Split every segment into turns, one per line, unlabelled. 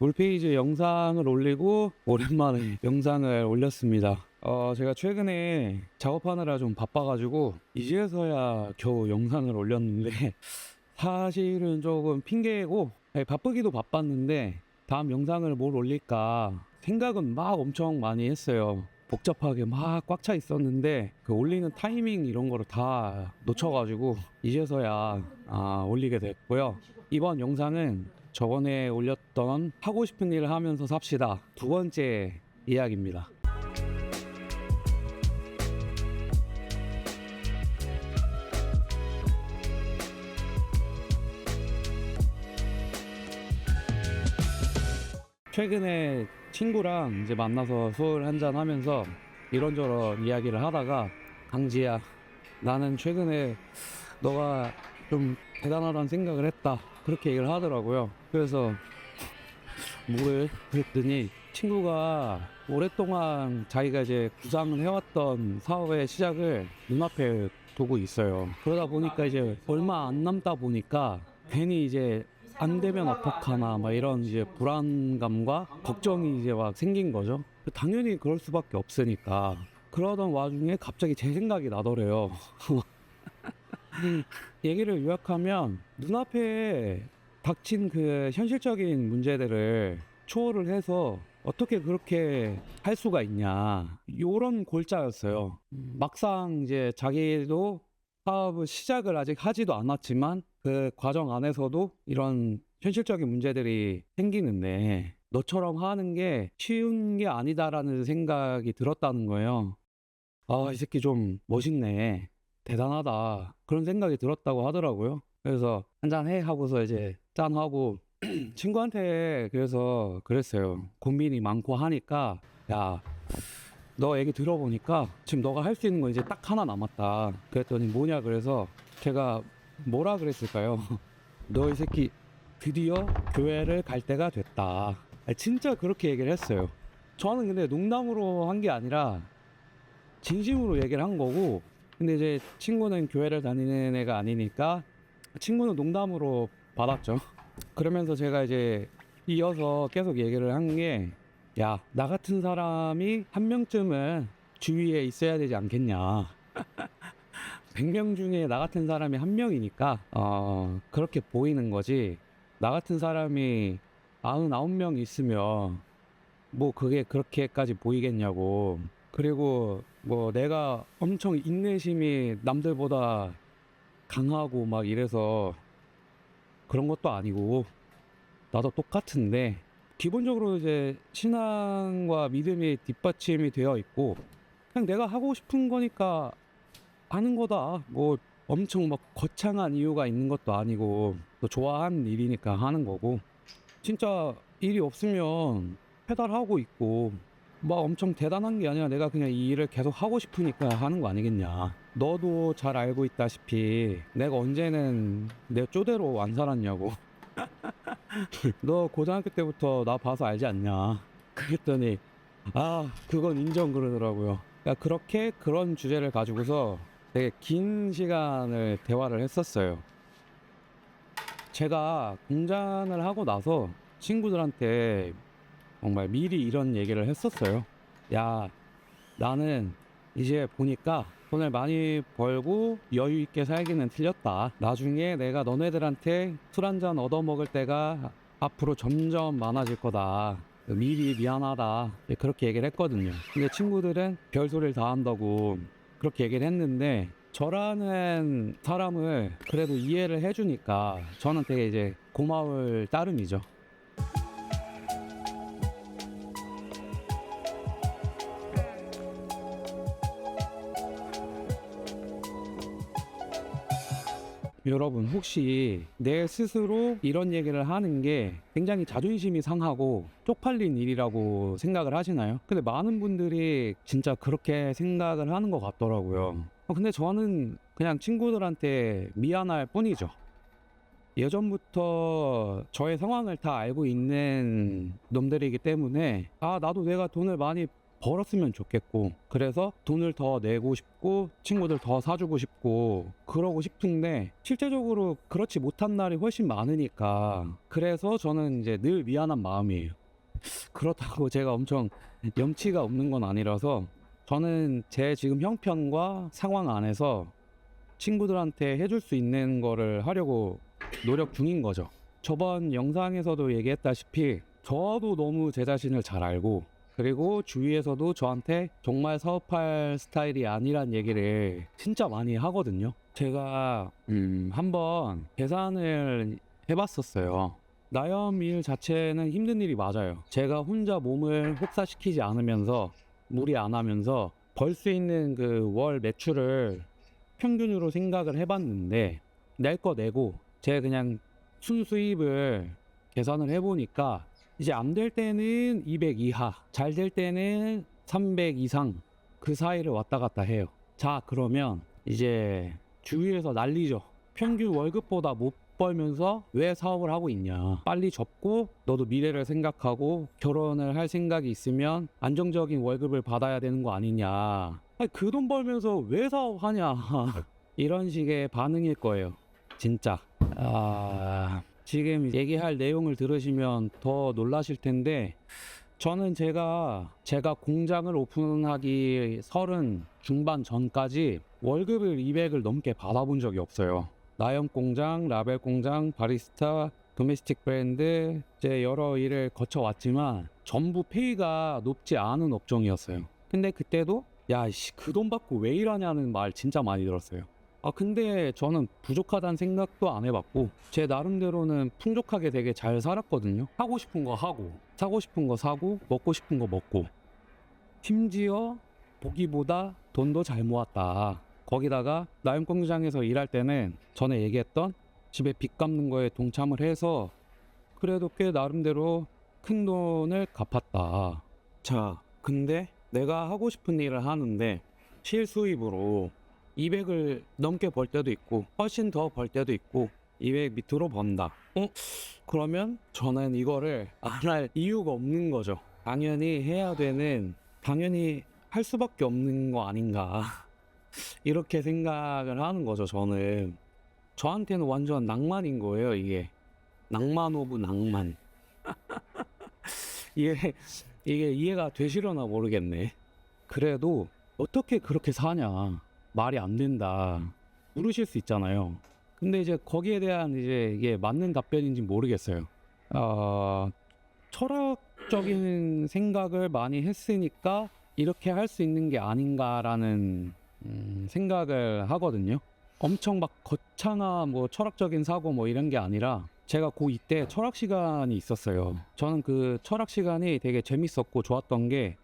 올페이지 영상을 올리고 오랜만에 영상을 올렸습니다. 제가 최근에 작업하느라 좀 바빠가지고 이제서야 겨우 영상을 올렸는데 사실은 조금 핑계고 바쁘기도 바빴는데 다음 영상을 뭘 올릴까 생각은 막 엄청 많이 했어요. 복잡하게 막 꽉 차 있었는데 그 올리는 타이밍 이런 거를 다 놓쳐가지고 이제서야 올리게 됐고요. 이번 영상은 저번에 올렸던 하고 싶은 일을 하면서 삽시다 두 번째 이야기입니다. 최근에 친구랑 이제 만나서 술 한잔 하면서 이런저런 이야기를 하다가 강지야, 나는 최근에 너가 좀 대단하다는 생각을 했다, 그렇게 얘기를 하더라고요. 그래서 뭐를 그랬더니 친구가 오랫동안 자기가 이제 구상을 해왔던 사업의 시작을 눈앞에 두고 있어요. 그러다 보니까 이제 얼마 안 남다 보니까 괜히 이제 안 되면 어떡하나 막 이런 이제 불안감과 걱정이 이제 막 생긴 거죠. 당연히 그럴 수밖에 없으니까. 그러던 와중에 갑자기 제 생각이 나더래요. 얘기를 요약하면 눈앞에 닥친 그 현실적인 문제들을 초월을 해서 어떻게 그렇게 할 수가 있냐, 요런 골자였어요. 막상 이제 자기도 사업을 시작을 아직 하지도 않았지만 그 과정 안에서도 이런 현실적인 문제들이 생기는데 너처럼 하는 게 쉬운 게 아니다라는 생각이 들었다는 거예요. 이 새끼 좀 멋있네, 대단하다, 그런 생각이 들었다고 하더라고요. 그래서 한잔해 하고서 이제 짠하고 친구한테 그래서 그랬어요. 고민이 많고 하니까, 야, 너 얘기 들어보니까 지금 너가 할 수 있는 거 이제 딱 하나 남았다. 그랬더니 뭐냐, 그래서 제가 뭐라 그랬을까요? 너 이 새끼 드디어 교회를 갈 때가 됐다. 진짜 그렇게 얘기를 했어요. 저는 근데 농담으로 한 게 아니라 진심으로 얘기를 한 거고, 근데 이제 친구는 교회를 다니는 애가 아니니까 친구는 농담으로 받았죠. 그러면서 제가 이제 이어서 계속 얘기를 한 게, 야, 나 같은 사람이 한 명쯤은 주위에 있어야 되지 않겠냐. 100명 중에 나 같은 사람이 한 명이니까 그렇게 보이는 거지. 나 같은 사람이 99명 있으면 뭐 그게 그렇게까지 보이겠냐고. 그리고 뭐 내가 엄청 인내심이 남들보다 강하고 막 이래서 그런 것도 아니고, 나도 똑같은데 기본적으로 이제 신앙과 믿음이 뒷받침이 되어 있고 그냥 내가 하고 싶은 거니까 하는 거다. 뭐 엄청 막 거창한 이유가 있는 것도 아니고 또 좋아하는 일이니까 하는 거고, 진짜 일이 없으면 페달하고 있고 막 엄청 대단한 게 아니라 내가 그냥 이 일을 계속 하고 싶으니까 하는 거 아니겠냐. 너도 잘 알고 있다시피 내가 언제는 내 쪼대로 안 살았냐고. 너 고등학교 때부터 나 봐서 알지 않냐. 그랬더니 그건 인정, 그러더라고요. 그러니까 그렇게 그런 주제를 가지고서 되게 긴 시간을 대화를 했었어요. 제가 공장을 하고 나서 친구들한테 정말 미리 이런 얘기를 했었어요. 야, 나는 이제 보니까 돈을 많이 벌고 여유 있게 살기는 틀렸다. 나중에 내가 너네들한테 술 한잔 얻어먹을 때가 앞으로 점점 많아질 거다. 미리 미안하다, 그렇게 얘기를 했거든요. 근데 친구들은 별소리를 다 한다고 그렇게 얘기를 했는데, 저라는 사람을 그래도 이해를 해주니까 저는 되게 이제 고마울 따름이죠. 여러분, 혹시 내 스스로 이런 얘기를 하는 게 굉장히 자존심이 상하고 쪽팔린 일이라고 생각을 하시나요? 근데 많은 분들이 진짜 그렇게 생각을 하는 것 같더라고요. 근데 저는 그냥 친구들한테 미안할 뿐이죠. 예전부터 저의 상황을 다 알고 있는 놈들이기 때문에 나도 내가 돈을 많이 벌었으면 좋겠고, 그래서 돈을 더 내고 싶고 친구들 더 사주고 싶고 그러고 싶은데 실제적으로 그렇지 못한 날이 훨씬 많으니까, 그래서 저는 이제 늘 미안한 마음이에요. 그렇다고 제가 엄청 염치가 없는 건 아니라서 저는 제 지금 형편과 상황 안에서 친구들한테 해줄 수 있는 거를 하려고 노력 중인 거죠. 저번 영상에서도 얘기했다시피 저도 너무 제 자신을 잘 알고, 그리고 주위에서도 저한테 정말 사업할 스타일이 아니란 얘기를 진짜 많이 하거든요. 제가 한번 계산을 해봤었어요. 나염 일 자체는 힘든 일이 맞아요. 제가 혼자 몸을 혹사시키지 않으면서 무리 안 하면서 벌 수 있는 그 월 매출을 평균으로 생각을 해봤는데, 낼 거 내고 제 그냥 순수입을 계산을 해보니까 이제 안 될 때는 200 이하, 잘 될 때는 300 이상, 그 사이를 왔다 갔다 해요. 자, 그러면 이제 주위에서 난리죠. 평균 월급보다 못 벌면서 왜 사업을 하고 있냐. 빨리 접고 너도 미래를 생각하고 결혼을 할 생각이 있으면 안정적인 월급을 받아야 되는 거 아니냐. 그 돈 벌면서 왜 사업하냐. 이런 식의 반응일 거예요. 진짜. 지금 얘기할 내용을 들으시면 더 놀라실 텐데, 저는 제가 공장을 오픈하기 30 중반 전까지 월급을 200을 넘게 받아본 적이 없어요. 나염 공장, 라벨 공장, 바리스타, 도메스틱 브랜드, 이제 여러 일을 거쳐왔지만 전부 페이가 높지 않은 업종이었어요. 근데 그때도 야씨 그 돈 받고 왜 일하냐는 말 진짜 많이 들었어요. 근데 저는 부족하다는 생각도 안 해봤고 제 나름대로는 풍족하게 되게 잘 살았거든요. 하고 싶은 거 하고, 사고 싶은 거 사고, 먹고 싶은 거 먹고, 심지어 보기보다 돈도 잘 모았다. 거기다가 나염 공장에서 일할 때는 전에 얘기했던 집에 빚 갚는 거에 동참을 해서 그래도 꽤 나름대로 큰 돈을 갚았다. 자, 근데 내가 하고 싶은 일을 하는데 실수입으로 200을 넘게 벌 때도 있고 훨씬 더 벌 때도 있고 200 밑으로 번다. 그러면 저는 이거를 안 할 이유가 없는 거죠. 당연히 할 수밖에 없는 거 아닌가. 이렇게 생각을 하는 거죠. 저는 저한테는 완전 낭만인 거예요. 이게 낭만 오브 낭만. 이게 이해가 되시려나 모르겠네. 그래도 어떻게 그렇게 사냐, 말이 안 된다 물으실 수 있잖아요. 근데 이제 거기에 대한 이제 이게 맞는 답변인지 모르겠어요. 철학적인 생각을 많이 했으니까 이렇게 할 수 있는 게 아닌가라는 생각을 하거든요. 엄청 막 거창한 뭐 철학적인 사고 뭐 이런 게 아니라 제가 고2 때 철학 시간이 있었어요. 저는 그 철학 시간이 되게 재밌었고 좋았던 게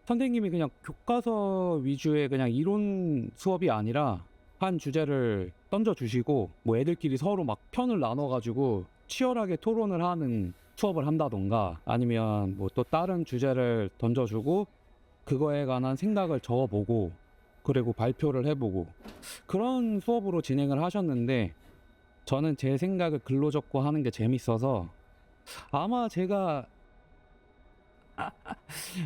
선생님이 그냥 교과서 위주의 그냥 이론 수업이 아니라 한 주제를 던져주시고 뭐 애들끼리 서로 막 편을 나눠가지고 치열하게 토론을 하는 수업을 한다던가, 아니면 뭐 또 다른 주제를 던져주고 그거에 관한 생각을 적어보고 그리고 발표를 해보고 그런 수업으로 진행을 하셨는데, 저는 제 생각을 글로 적고 하는 게 재밌어서 아마 제가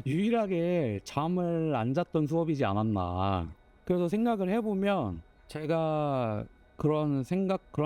유일하게 잠을 안 잤던 수업이지 않았나. 그래서 생각을 해보면 제가 그런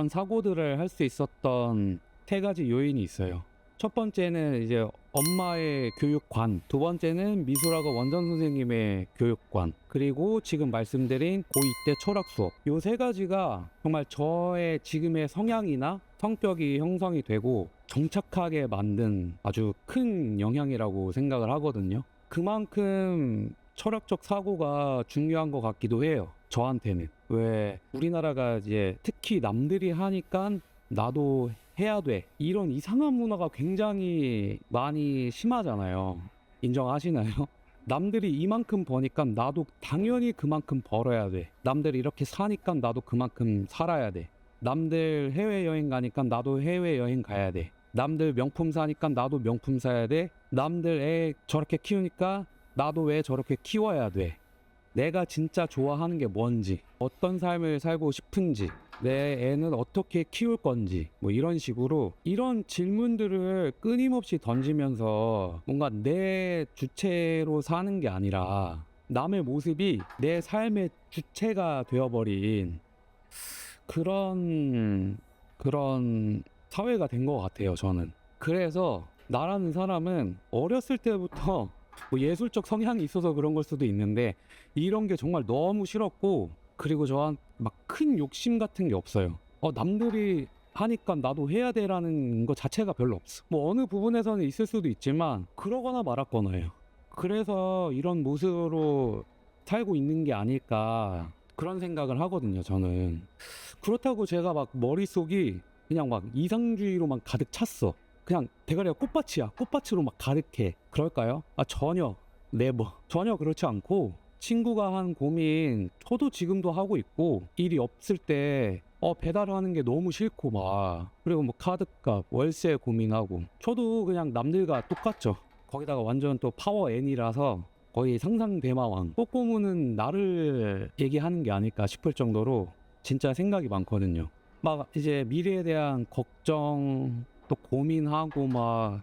사고들을 할 수 있었던 세 가지 요인이 있어요. 첫 번째는 이제 엄마의 교육관, 두 번째는 미술학원 원장 선생님의 교육관, 그리고 지금 말씀드린 고2 때 철학 수업. 요 세 가지가 정말 저의 지금의 성향이나 성격이 형성이 되고 정착하게 만든 아주 큰 영향이라고 생각을 하거든요. 그만큼 철학적 사고가 중요한 것 같기도 해요. 저한테는. 왜 우리나라가 이제 특히 남들이 하니까 나도 해야 돼, 이런 이상한 문화가 굉장히 많이 심하잖아요. 인정하시나요? 남들이 이만큼 버니까 나도 당연히 그만큼 벌어야 돼. 남들이 이렇게 사니까 나도 그만큼 살아야 돼. 남들 해외여행 가니까 나도 해외여행 가야 돼. 남들 명품 사니까 나도 명품 사야 돼. 남들 애 저렇게 키우니까 나도 왜 저렇게 키워야 돼. 내가 진짜 좋아하는 게 뭔지, 어떤 삶을 살고 싶은지, 내 애는 어떻게 키울 건지 뭐 이런 식으로 이런 질문들을 끊임없이 던지면서 뭔가 내 주체로 사는 게 아니라 남의 모습이 내 삶의 주체가 되어버린 그런 사회가 된 것 같아요, 저는. 그래서 나라는 사람은 어렸을 때부터 뭐 예술적 성향이 있어서 그런 걸 수도 있는데 이런 게 정말 너무 싫었고, 그리고 저한 막 큰 욕심 같은 게 없어요. 남들이 하니까 나도 해야 돼라는 거 자체가 별로 없어. 뭐 어느 부분에서는 있을 수도 있지만 그러거나 말았거나요. 그래서 이런 모습으로 살고 있는 게 아닐까 그런 생각을 하거든요, 저는. 그렇다고 제가 막 머릿속이 그냥 막 이상주의로만 가득 찼어. 그냥 대가리가 꽃밭이야. 꽃밭으로 막 가득해. 그럴까요? 전혀. 네버. 전혀 그렇지 않고 친구가 한 고민 저도 지금도 하고 있고, 일이 없을 때 배달하는 게 너무 싫고 막, 그리고 뭐 카드값, 월세 고민하고, 저도 그냥 남들과 똑같죠. 거기다가 완전 또 파워 N이라서 거의 상상 대마왕. 꼬꼬무는 나를 얘기하는 게 아닐까 싶을 정도로 진짜 생각이 많거든요. 막 이제 미래에 대한 걱정 또 고민하고 막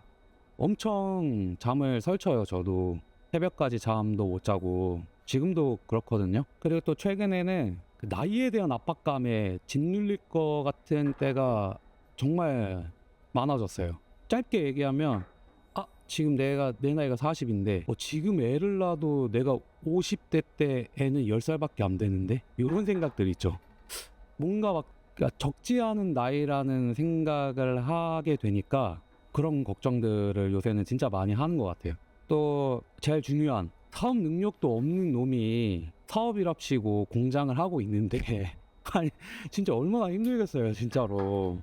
엄청 잠을 설쳐요. 저도 새벽까지 잠도 못 자고 지금도 그렇거든요. 그리고 또 최근에는 그 나이에 대한 압박감에 짓눌릴 것 같은 때가 정말 많아졌어요. 짧게 얘기하면 지금 내 나이가 40인데 지금 애를 낳아도 내가 50대 때 애는 10살밖에 안 되는데, 이런 생각들 있죠. 뭔가 막 그러니까 적지 않은 나이라는 생각을 하게 되니까 그런 걱정들을 요새는 진짜 많이 하는 것 같아요. 또 제일 중요한, 사업 능력도 없는 놈이 사업이랍시고 공장을 하고 있는데 아니 진짜 얼마나 힘들겠어요, 진짜로.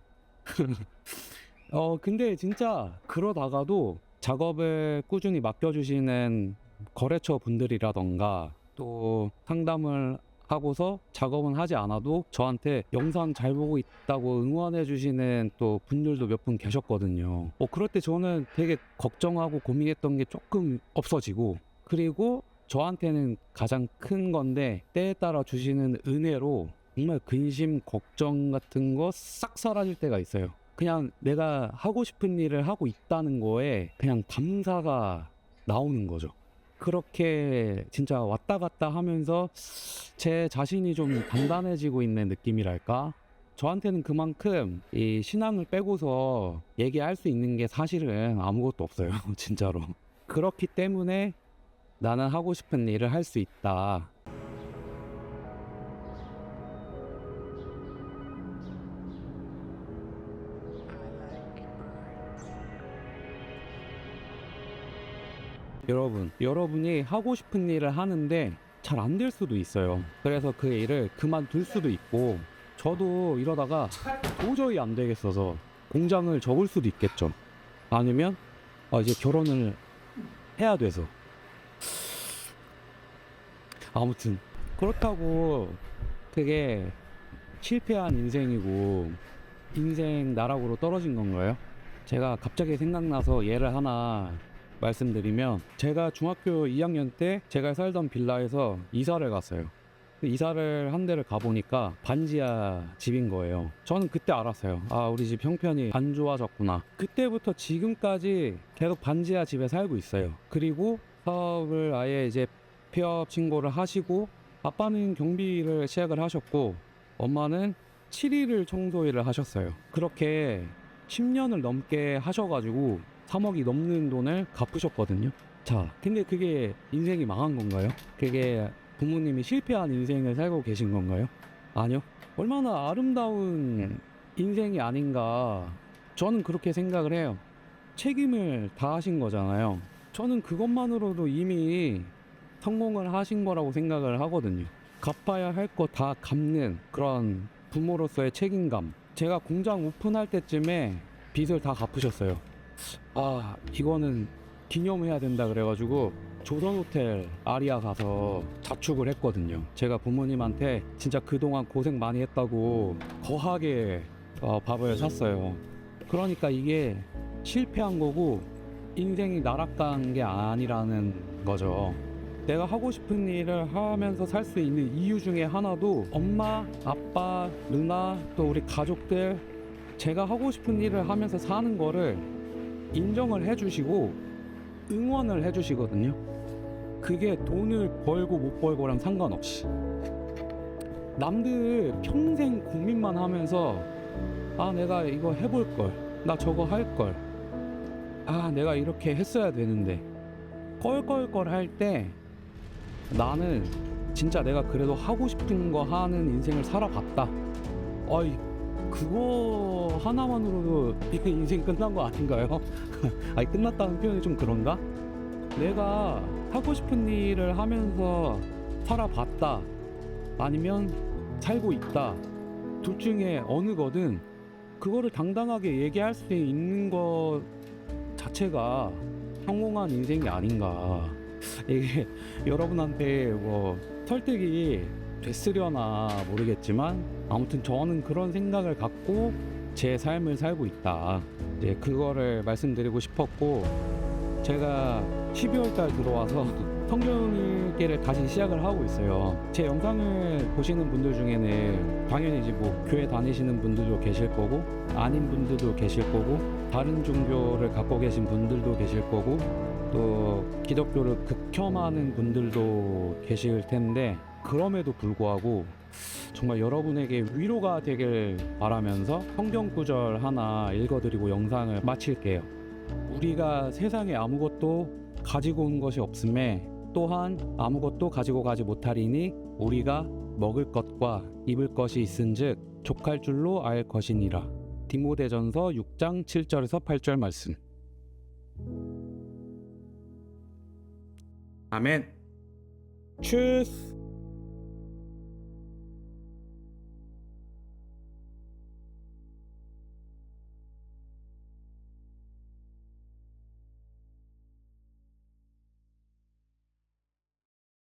근데 진짜 그러다가도 작업을 꾸준히 맡겨주시는 거래처 분들이라던가 또 상담을 하고서 작업은 하지 않아도 저한테 영상 잘 보고 있다고 응원해 주시는 또 분들도 몇 분 계셨거든요. 그럴 때 저는 되게 걱정하고 고민했던 게 조금 없어지고, 그리고 저한테는 가장 큰 건데 때에 따라 주시는 은혜로 정말 근심 걱정 같은 거 싹 사라질 때가 있어요. 그냥 내가 하고 싶은 일을 하고 있다는 거에 그냥 감사가 나오는 거죠. 그렇게 진짜 왔다 갔다 하면서 제 자신이 좀 단단해지고 있는 느낌이랄까? 저한테는 그만큼 이 신앙을 빼고서 얘기할 수 있는 게 사실은 아무것도 없어요. 진짜로. 그렇기 때문에 나는 하고 싶은 일을 할 수 있다. 여러분이 하고 싶은 일을 하는데 잘 안 될 수도 있어요. 그래서 그 일을 그만둘 수도 있고, 저도 이러다가 도저히 안 되겠어서 공장을 접을 수도 있겠죠. 아니면 이제 결혼을 해야 돼서. 아무튼 그렇다고 그게 실패한 인생이고 인생 나락으로 떨어진 건가요? 제가 갑자기 생각나서 예를 하나 말씀드리면, 제가 중학교 2학년 때 제가 살던 빌라에서 이사를 갔어요. 이사를 한 데를 가보니까 반지하 집인 거예요. 저는 그때 알았어요. 우리 집 형편이 안 좋아졌구나. 그때부터 지금까지 계속 반지하 집에 살고 있어요. 그리고 사업을 아예 이제 폐업 신고를 하시고, 아빠는 경비를 시작을 하셨고 엄마는 7일을 청소일을 하셨어요. 그렇게 10년을 넘게 하셔가지고 3억이 넘는 돈을 갚으셨거든요. 자, 근데 그게 인생이 망한 건가요? 그게 부모님이 실패한 인생을 살고 계신 건가요? 아니요. 얼마나 아름다운 인생이 아닌가, 저는 그렇게 생각을 해요. 책임을 다하신 거잖아요. 저는 그것만으로도 이미 성공을 하신 거라고 생각을 하거든요. 갚아야 할 거 다 갚는 그런 부모로서의 책임감. 제가 공장 오픈할 때쯤에 빚을 다 갚으셨어요. 이거는 기념해야 된다 그래가지고 조선호텔 아리아 가서 자축을 했거든요. 제가 부모님한테 진짜 그동안 고생 많이 했다고 거하게 밥을 샀어요. 그러니까 이게 실패한 거고 인생이 나락간 게 아니라는 거죠. 내가 하고 싶은 일을 하면서 살 수 있는 이유 중에 하나도 엄마, 아빠, 누나, 또 우리 가족들 제가 하고 싶은 일을 하면서 사는 거를 인정을 해주시고 응원을 해주시거든요. 그게 돈을 벌고 못 벌고랑 상관없이. 남들 평생 고민만 하면서 아 내가 이거 해볼 걸, 나 저거 할 걸, 아 내가 이렇게 했어야 되는데 껄껄껄 할 때 나는 진짜 내가 그래도 하고 싶은 거 하는 인생을 살아봤다. 어이 그거 하나만으로도 이게 인생 끝난 거 아닌가요? 아니 끝났다는 표현이 좀 그런가? 내가 하고 싶은 일을 하면서 살아봤다 아니면 살고 있다, 둘 중에 어느 거든 그거를 당당하게 얘기할 수 있는 것 자체가 성공한 인생이 아닌가. 이게 여러분한테 뭐 설득이 됐으려나 모르겠지만 아무튼 저는 그런 생각을 갖고 제 삶을 살고 있다. 이제 그거를 말씀드리고 싶었고, 제가 12월 달 들어와서 성경 읽기를 다시 시작을 하고 있어요. 제 영상을 보시는 분들 중에는 당연히 이제 뭐 교회 다니시는 분들도 계실 거고 아닌 분들도 계실 거고 다른 종교를 갖고 계신 분들도 계실 거고 또 기독교를 극혐하는 분들도 계실 텐데, 그럼에도 불구하고 정말 여러분에게 위로가 되길 바라면서 성경 구절 하나 읽어드리고 영상을 마칠게요. 우리가 세상에 아무것도 가지고 온 것이 없음에 또한 아무것도 가지고 가지 못하리니 우리가 먹을 것과 입을 것이 있은즉 족할 줄로 알 것이니라. 디모데전서 6장 7절에서 8절 말씀. 아멘. 추스.